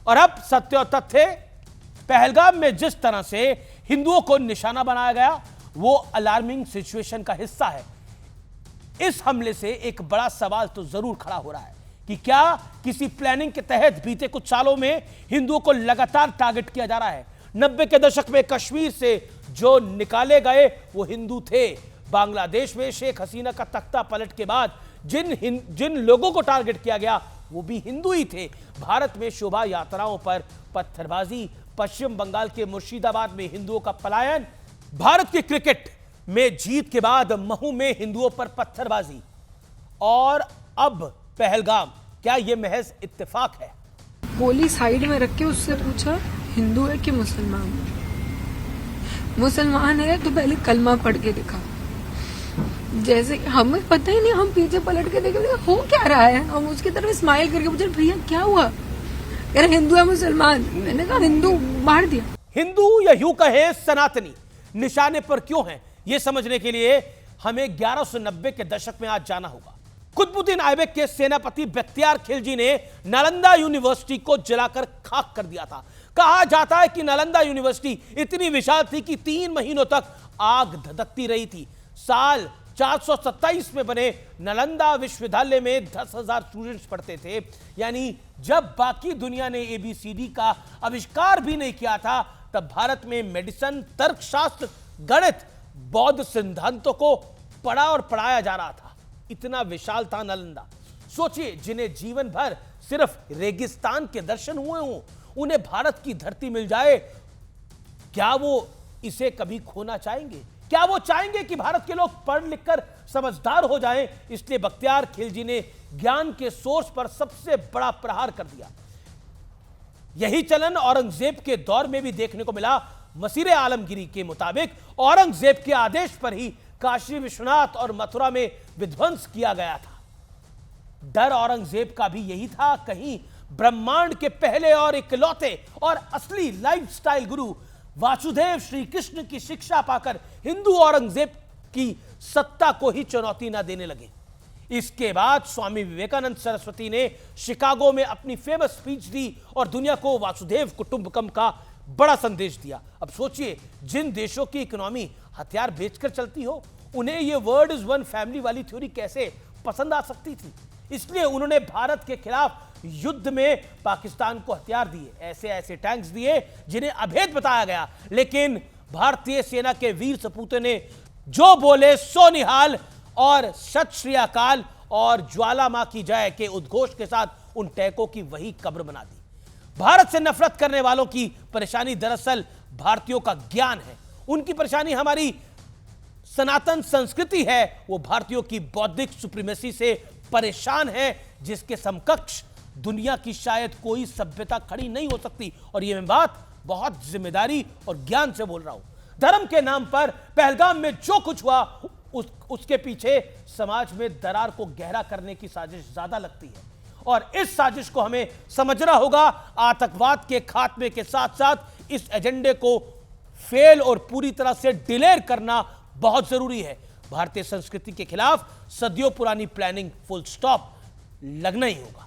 और अब सत्य और तथ्य, पहलगाम में जिस तरह से हिंदुओं को निशाना बनाया गया वो अलार्मिंग सिचुएशन का हिस्सा है। इस हमले से एक बड़ा सवाल तो जरूर खड़ा हो रहा है कि क्या किसी प्लानिंग के तहत बीते कुछ सालों में हिंदुओं को लगातार टारगेट किया जा रहा है। 90 के दशक में कश्मीर से जो निकाले गए वो हिंदू थे। बांग्लादेश में शेख हसीना का तख्ता पलट के बाद जिन लोगों को टारगेट किया गया वो भी हिंदू ही थे। भारत में शोभा यात्राओं पर पत्थरबाजी, पश्चिम बंगाल के मुर्शिदाबाद में हिंदुओं का पलायन, भारत के क्रिकेट में जीत के बाद महू में हिंदुओं पर पत्थरबाजी और अब पहलगाम, क्या यह महज इत्तेफाक है? गोली साइड में रख के उससे पूछा हिंदू है कि मुसलमान? मुसलमान है तो पहले कलमा पढ़ के दिखा। जैसे हमें पता ही नहीं, हम पीछे पलट के देखे हो क्या रहा है, हम उसकी तरफ स्माइल करके पूछे भैया क्या हुआ, कह रहे हिंदू है मुसलमान। मैंने कहा हिंदू, मार दिया। हिंदू या यूं कहे सनातनी निशाने पर क्यों है, यह समझने के लिए हमें 1190 के दशक में आज जाना होगा। कुतुबुद्दीन ऐबक के सेनापति बख्तियार खिलजी ने नालंदा यूनिवर्सिटी को जलाकर खाक कर दिया था। कहा जाता है कि नालंदा यूनिवर्सिटी इतनी विशाल थी कि 3 महीनों तक आग धधकती रही थी। साल 427 में बने नालंदा विश्वविद्यालय में 10,000 स्टूडेंट्स पढ़ते थे। यानी जब बाकी दुनिया ने ABCD का आविष्कार भी नहीं किया था तब भारत में मेडिसिन, तर्कशास्त्र, गणित, बौद्ध सिद्धांतों को पढ़ा और पढ़ाया जा रहा था। इतना विशाल था नालंदा। सोचिए, जिन्हें जीवन भर सिर्फ रेगिस्तान के दर्शन हुए हों, उन्हें भारत की धरती मिल जाए, क्या वो इसे कभी खोना चाहेंगे? क्या वो चाहेंगे कि भारत के लोग पढ़ लिखकर समझदार हो जाएं? इसलिए बख्तियार खिलजी ने ज्ञान के सोर्स पर सबसे बड़ा प्रहार कर दिया। यही चलन औरंगजेब के दौर में भी देखने को मिला। मसीरे आलमगीरी के मुताबिक औरंगजेब के आदेश पर ही काशी विश्वनाथ और मथुरा में विध्वंस किया गया था। डर औरंगजेब का भी यही था, कहीं ब्रह्मांड के पहले और इकलौते और असली लाइफस्टाइल गुरु वासुदेव श्री कृष्ण की शिक्षा पाकर हिंदू औरंगजेब की सत्ता को ही चुनौती ना देने लगे। इसके बाद स्वामी विवेकानंद सरस्वती ने शिकागो में अपनी फेमस स्पीच दी और दुनिया को वासुदेव कुटुंबकम का बड़ा संदेश दिया। अब सोचिए, जिन देशों की इकोनॉमी हथियार बेचकर चलती हो, उन्हें यह वर्ल्ड इज वन फैमिली वाली थ्योरी कैसे पसंद आ सकती थी? इसलिए उन्होंने भारत के खिलाफ युद्ध में पाकिस्तान को हथियार दिए, ऐसे ऐसे टैंक्स दिए जिन्हें अभेद बताया गया। लेकिन भारतीय सेना के वीर सपूतों ने जो बोले सो निहाल और सत श्री अकाल और ज्वाला मां की जय के उद्घोष के साथ उन टैंकों की वही कब्र बना दी। भारत से नफरत करने वालों की परेशानी दरअसल भारतीयों का ज्ञान है। उनकी परेशानी हमारी सनातन संस्कृति है। वो भारतीयों की बौद्धिक सुप्रीमेसी से परेशान है, जिसके समकक्ष दुनिया की शायद कोई सभ्यता खड़ी नहीं हो सकती। और यह मैं बात बहुत जिम्मेदारी और ज्ञान से बोल रहा हूं। धर्म के नाम पर पहलगाम में जो कुछ हुआ उसके पीछे समाज में दरार को गहरा करने की साजिश ज्यादा लगती है और इस साजिश को हमें समझना होगा। आतंकवाद के खात्मे के साथ साथ इस एजेंडे को फेल और पूरी तरह से डिलेर करना बहुत जरूरी है। भारतीय संस्कृति के खिलाफ सदियों पुरानी प्लानिंग फुल स्टॉप लगना ही होगा।